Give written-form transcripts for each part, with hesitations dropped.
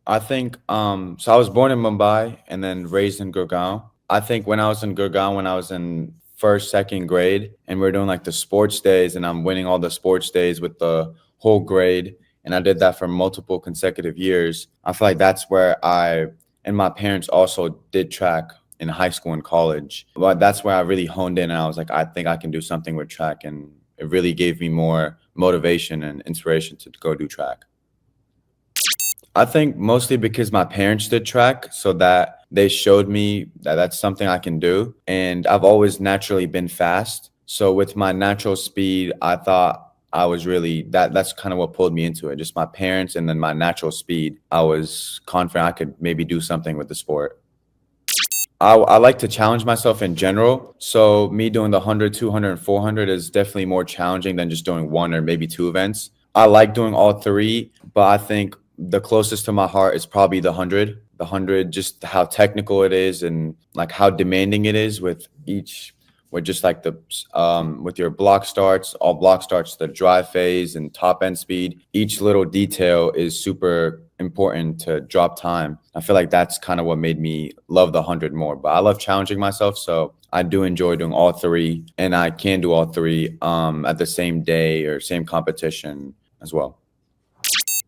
I think so I was born in Mumbai and then raised in Gurgaon. I think when I was in Gurgaon, when I was in first, second grade, and we are doing like the sports days, and I'm winning all the sports days with the whole grade, and I did that for multiple consecutive years. I feel like that's where and my parents also did track in high school and college. But that's where I really honed in, and I was like, I think I can do something with track, and it really gave me more motivation and inspiration to go do track. I think mostly because my parents did track, so that they showed me that that's something I can do. And I've always naturally been fast. So with my natural speed, I thought I was really that's kind of what pulled me into it. Just my parents and then my natural speed. I was confident I could maybe do something with the sport. I like to challenge myself in general. So me doing the 100, 200, and 400 is definitely more challenging than just doing one or maybe two events. I like doing all three, but I think the closest to my heart is probably the 100. The 100, just how technical it is and like how demanding it is with each, with just like with your block starts, all block starts, the drive phase and top end speed. Each little detail is super important to drop time. I feel like that's kind of what made me love the 100 more. But I love challenging myself, so I do enjoy doing all three, and I can do all three at the same day or same competition as well.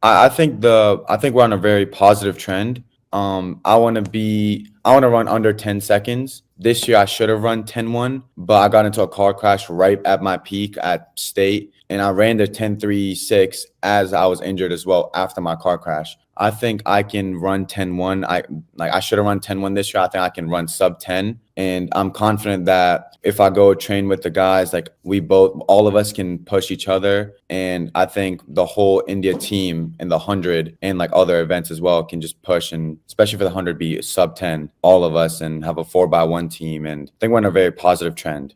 I think we're on a very positive trend. I want to run under 10 seconds. This year I should have run 10-1, but I got into a car crash right at my peak at state, and I ran the 10-3-6 as I was injured as well after my car crash. I think I can run 10-1. I should have run 10-1 this year. I think I can run sub 10, and I'm confident that if I go train with the guys, like all of us can push each other. And I think the whole India team in the 100 and like other events as well can just push, and especially for the 100, be sub 10, all of us, and have a 4x1 team. And I think we're on a very positive trend.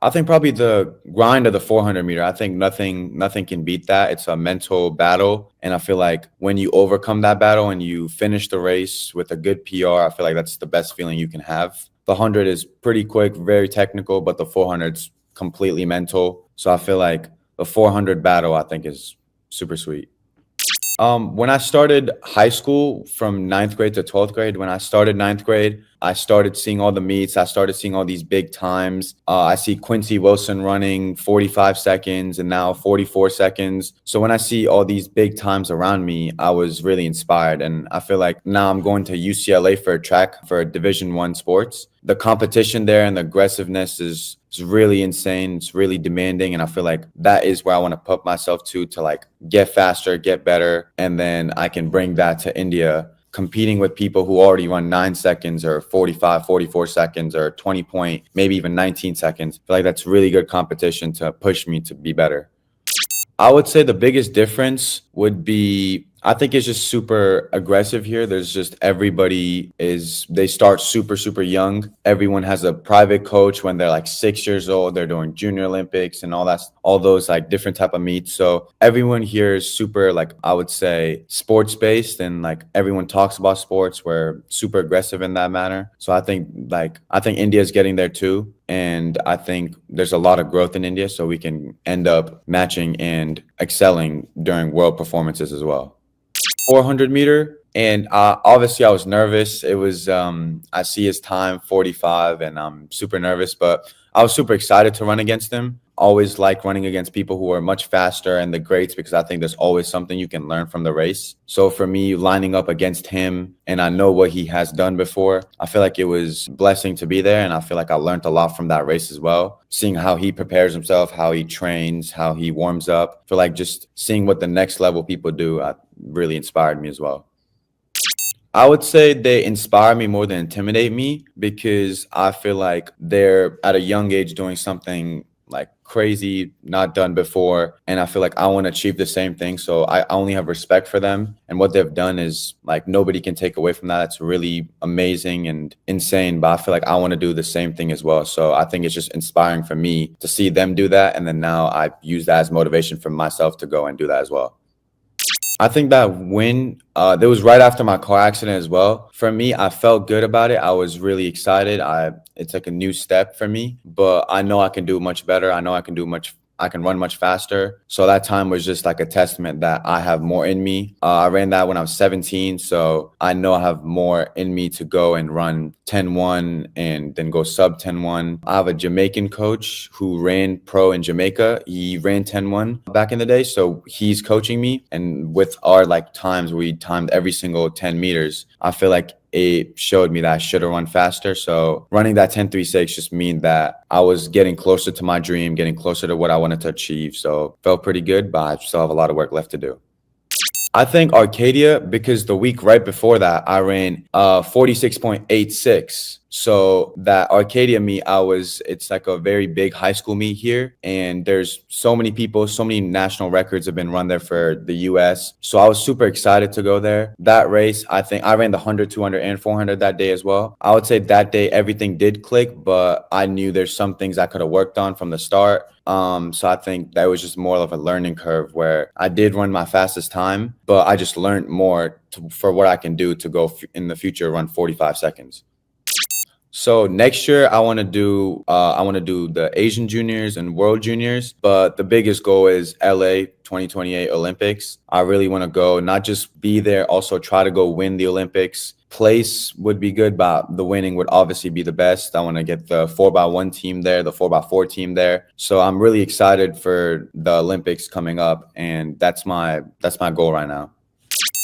I think probably the grind of the 400 meter. I think nothing can beat that. It's a mental battle, and I feel like when you overcome that battle and you finish the race with a good PR, I feel like that's the best feeling you can have. The 100 is pretty quick, very technical, but the 400's completely mental. So I feel like the 400 battle, I think, is super sweet. When I started high school from ninth grade to 12th grade, when I started ninth grade, I started seeing all the meets. I started seeing all these big times. I see Quincy Wilson running 45 seconds and now 44 seconds. So when I see all these big times around me, I was really inspired. And I feel like now I'm going to UCLA for a track for Division I sports. The competition there and the aggressiveness is really insane. It's really demanding. And I feel like that is where I want to put myself to like get faster, get better. And then I can bring that to India, competing with people who already run 9 seconds or 45, 44 seconds or 20 point, maybe even 19 seconds. I feel like that's really good competition to push me to be better. I would say the biggest difference would be I think it's just super aggressive here. There's just they start super, super young. Everyone has a private coach when they're like 6 years old. They're doing junior Olympics and all those like different type of meets. So everyone here is super, like, I would say, sports based, and like everyone talks about sports. We're super aggressive in that manner. So I think India is getting there too. And I think there's a lot of growth in India, so we can end up matching and excelling during world performances as well. 400 meter, and obviously I was nervous. It was I see his time 45, and I'm super nervous, but I was super excited to run against him. Always like running against people who are much faster and the greats, because I think there's always something you can learn from the race. So for me, lining up against him, and I know what he has done before, I feel like it was a blessing to be there, and I feel like I learned a lot from that race as well. Seeing how he prepares himself, how he trains, how he warms up. I feel like just seeing what the next level people do really inspired me as well. I would say they inspire me more than intimidate me, because I feel like they're at a young age doing something like crazy, not done before. And I feel like I want to achieve the same thing. So I only have respect for them. And what they've done is like nobody can take away from that. It's really amazing and insane. But I feel like I want to do the same thing as well. So I think it's just inspiring for me to see them do that. And then now I use that as motivation for myself to go and do that as well. I think that win, that was right after my car accident as well. For me, I felt good about it. I was really excited. It's like a new step for me, but I know I can do much better. I know I can do I can run much faster. So that time was just like a testament that I have more in me. I ran that when I was 17. So I know I have more in me to go and run 10-1 and then go sub 10-1. I have a Jamaican coach who ran pro in Jamaica. He ran 10-1 back in the day. So he's coaching me. And with our like times, we timed every single 10 meters. I feel like it showed me that I should have run faster. So running that 10.36 just mean that I was getting closer to my dream, getting closer to what I wanted to achieve. So felt pretty good, but I still have a lot of work left to do. I think Arcadia, because the week right before that, I ran 46.86. So that Arcadia meet, it's like a very big high school meet here. And there's so many people, so many national records have been run there for the US. So I was super excited to go there. That race, I think I ran the 100, 200, and 400 that day as well. I would say that day everything did click, but I knew there's some things I could have worked on from the start. So I think that was just more of a learning curve where I did run my fastest time, but I just learned more for what I can do to go in the future, run 45 seconds. So next year I want to do the Asian Juniors and World Juniors, but the biggest goal is LA 2028 Olympics. I really want to go, not just be there, also try to go win the Olympics. Place would be good, but the winning would obviously be the best. I want to get the 4x1 team there, the 4x4 team there. So I'm really excited for the Olympics coming up, and that's my goal right now.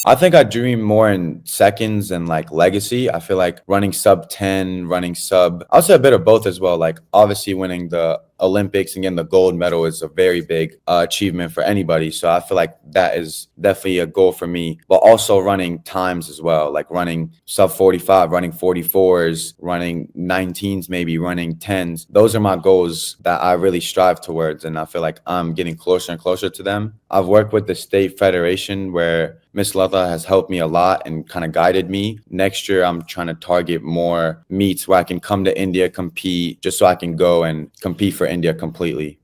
I think I dream more in seconds and like legacy. I feel like running sub 10, I'll say a bit of both as well. Like obviously winning the Olympics and getting the gold medal is a very big achievement for anybody. So I feel like that is definitely a goal for me, but also running times as well, like running sub 45, running 44s, running 19s, maybe running 10s. Those are my goals that I really strive towards. And I feel like I'm getting closer and closer to them. I've worked with the state federation where Miss Lutha has helped me a lot and kind of guided me. Next year, I'm trying to target more meets where I can come to India, compete, just so I can go and compete for India completely.